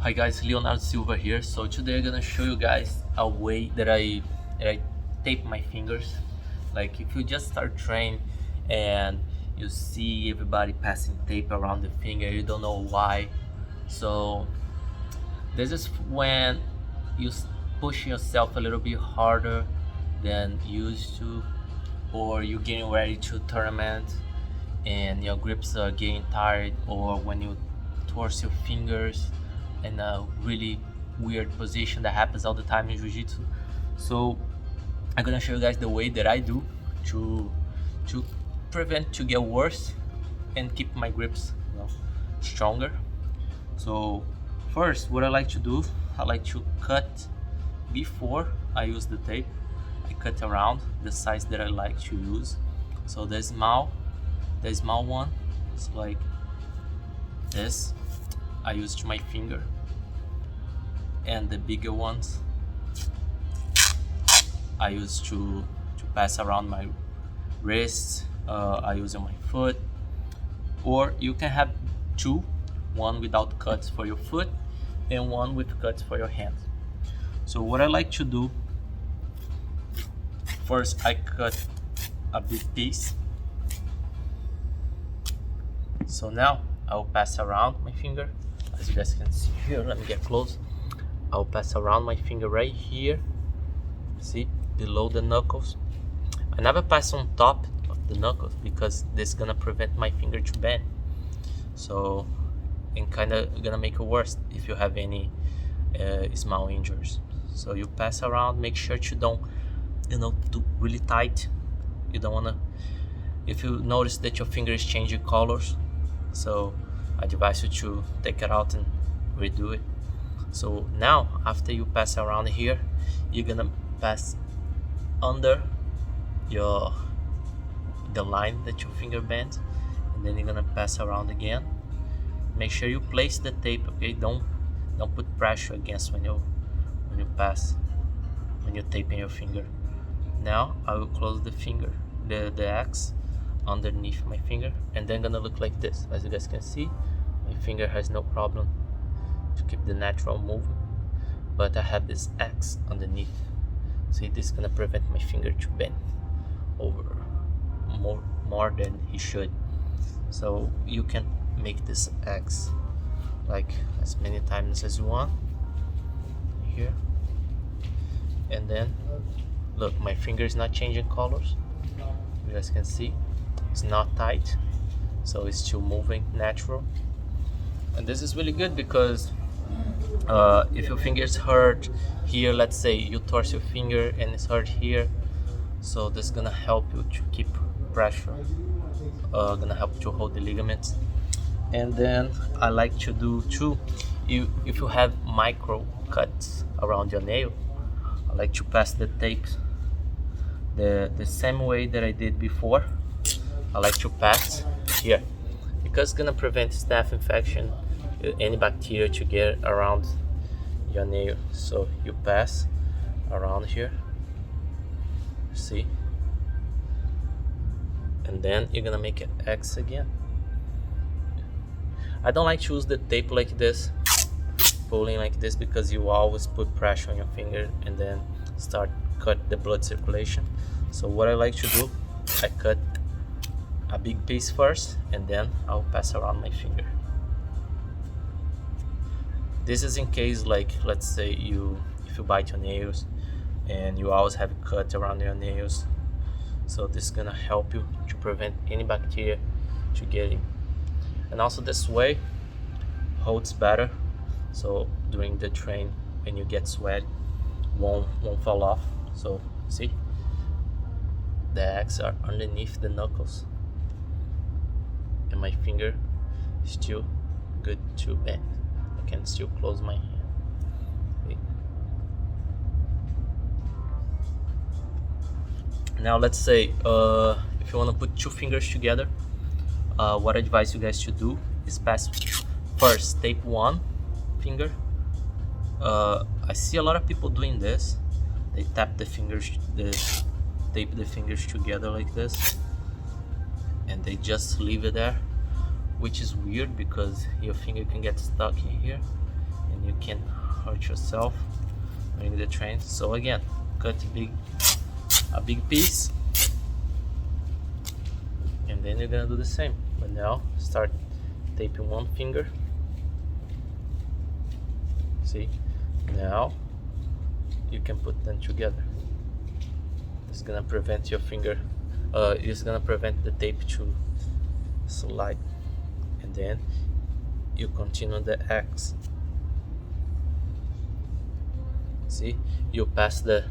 Hi guys, Leonardo Silva here. So today I'm gonna show you guys a way that I tape my fingers. Like if you just start training and you see everybody passing tape around the finger, you don't know why. So this is when you push yourself a little bit harder than used to, or you're getting ready to tournament and your grips are getting tired, or when you torse your fingers in a really weird position that happens all the time in jiu-jitsu. So I'm gonna show you guys the way that I do to prevent to get worse and keep my grips, stronger. So first, what I like to do, I like to cut before I use the tape. I cut around the size that I like to use. So the small one is like this, I use to my finger, and the bigger ones I use to pass around my wrists. I use on my foot, or you can have two, one without cuts for your foot and one with cuts for your hands. So what I like to do, first I cut a big piece. So now I'll pass around my finger, as you guys can see here. Let me get close. I'll pass around my finger right here, see, below the knuckles. I never pass on top of the knuckles because this is gonna prevent my finger to bend. So, and kind of gonna make it worse if you have any small injuries. So you pass around, make sure you don't, do really tight. You don't wanna, if you notice that your finger is changing colors, so I advise you to take it out and redo it. So now after you pass around here, you're gonna pass under the line that your finger bends, and then you're gonna pass around again. Make sure you place the tape, okay? Don't put pressure against when you pass, when you're taping your finger. Now I will close the finger, the X underneath my finger, and then gonna look like this. As you guys can see, my finger has no problem to keep the natural movement, but I have this X underneath. See, this is gonna prevent my finger to bend over more than he should. So you can make this X like as many times as you want here, and then look, my finger is not changing colors. You guys can see it's not tight, so it's still moving natural. And this is really good because if your fingers hurt here, let's say you torce your finger and it's hurt here, so this is gonna help you to keep pressure, gonna help to hold the ligaments. And then I like to do too, if you have micro cuts around your nail, I like to pass the tape the same way that I did before. I like to pass here because it's gonna prevent staph infection, any bacteria to get around your nail. So you pass around here, see, and then you're gonna make an X again. I don't like to use the tape like this, pulling like this, because you always put pressure on your finger and then start cut the blood circulation. So what I like to do, I cut a big piece first and then I'll pass around my finger. This is in case, like, let's say if you bite your nails and you always have a cut around your nails, so this is gonna help you to prevent any bacteria to get in. And also this way holds better, so during the train when you get sweat, won't fall off. So see, the X are underneath the knuckles, and my finger is still good to bend. I can still close my hand. Okay. Now let's say if you want to put two fingers together, what I advise you guys to do is pass first, tape one finger. I see a lot of people doing this. They tap the fingers, tape the fingers together like this, and they just leave it there, which is weird because your finger can get stuck in here and and you can hurt yourself during the train. So again, cut a big piece, and then you're gonna do the same. But now start taping one finger. See, now you can put them together. It's gonna prevent your finger, it's gonna prevent the tape to slide. And then you continue the X. See, you pass the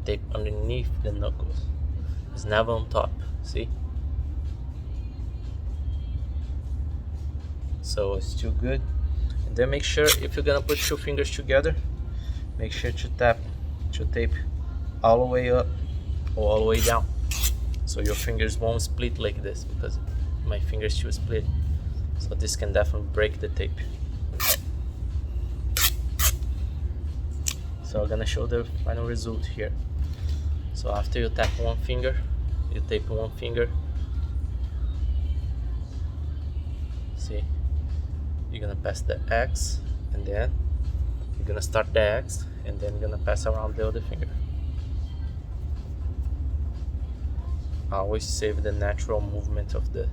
tape underneath the knuckles. It's never on top. See? So it's still good. And then make sure, if you're gonna put two fingers together, make sure to tape all the way up or all the way down, so your fingers won't split like this, because my fingers still split. So this can definitely break the tape. So I'm gonna show the final result here. So after you tap one finger, you tape one finger. See, you're gonna pass the X, and then you're gonna start the X, and then you're gonna pass around the other finger. Always save the natural movement of the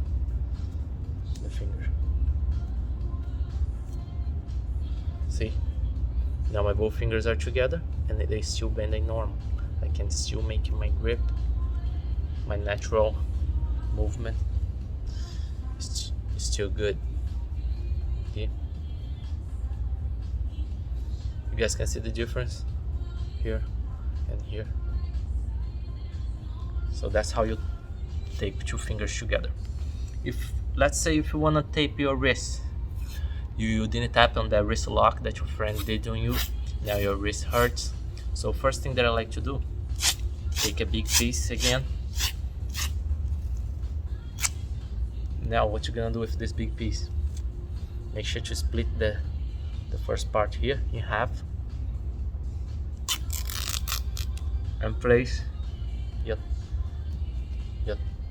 finger. See, now my both fingers are together and they still bending normal. I can still make my grip, my natural movement. It's still good. Okay, you guys can see the difference here and here. So that's how you tape two fingers together. If, let's say, if you want to tape your wrist, you didn't tap on that wrist lock that your friend did on you, now your wrist hurts. So first thing that I like to do, take a big piece again. Now what you're gonna do with this big piece, make sure to split the first part here in half and place your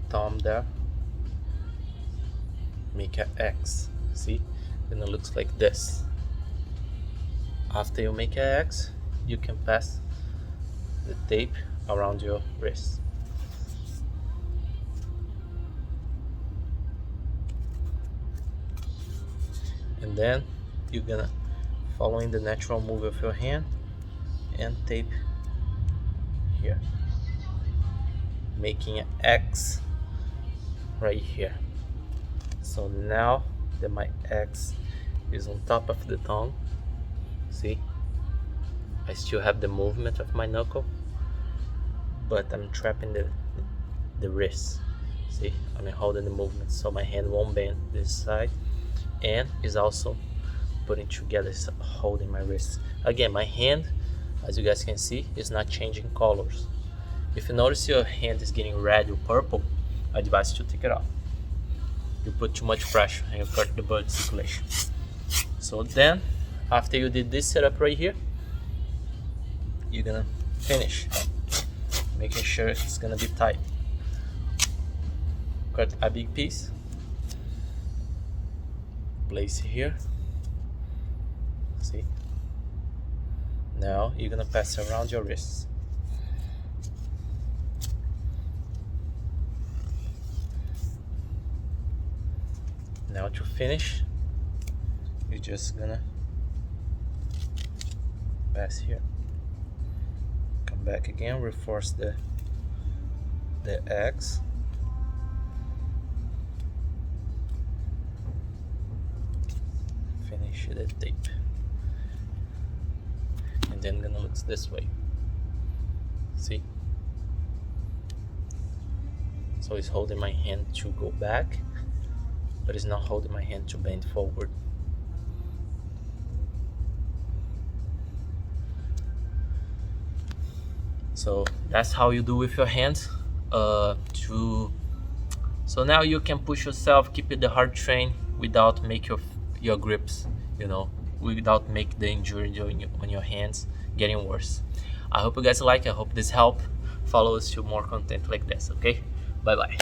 thumb there, make an X. See, then it looks like this. After you make an X, you can pass the tape around your wrist. And then you're gonna following the natural move of your hand and tape here, making an X right here. So now that my X is on top of the tongue, see, I still have the movement of my knuckle, but I'm trapping the wrist. See, I'm holding the movement so my hand won't bend this side, and is also putting together, so holding my wrist. Again, my hand, as you guys can see, is not changing colors. If you notice your hand is getting red or purple, I advise you to take it off. You put too much pressure and you cut the blood circulation. So then, after you did this setup right here, you're gonna finish, making sure it's gonna be tight. Cut a big piece, place it here. See, now you're gonna pass around your wrists. Now to finish, you're just gonna pass here, come back again, reinforce the X, finish the tape, and then gonna look this way. See, so it's holding my hand to go back, but it's not holding my hand to bend forward. So that's how you do with your hands. So now you can push yourself, keep it the hard train without make your grips, without make the injury on your hands getting worse. I hope you guys like. I hope this helped. Follow us to more content like this. Okay, bye bye.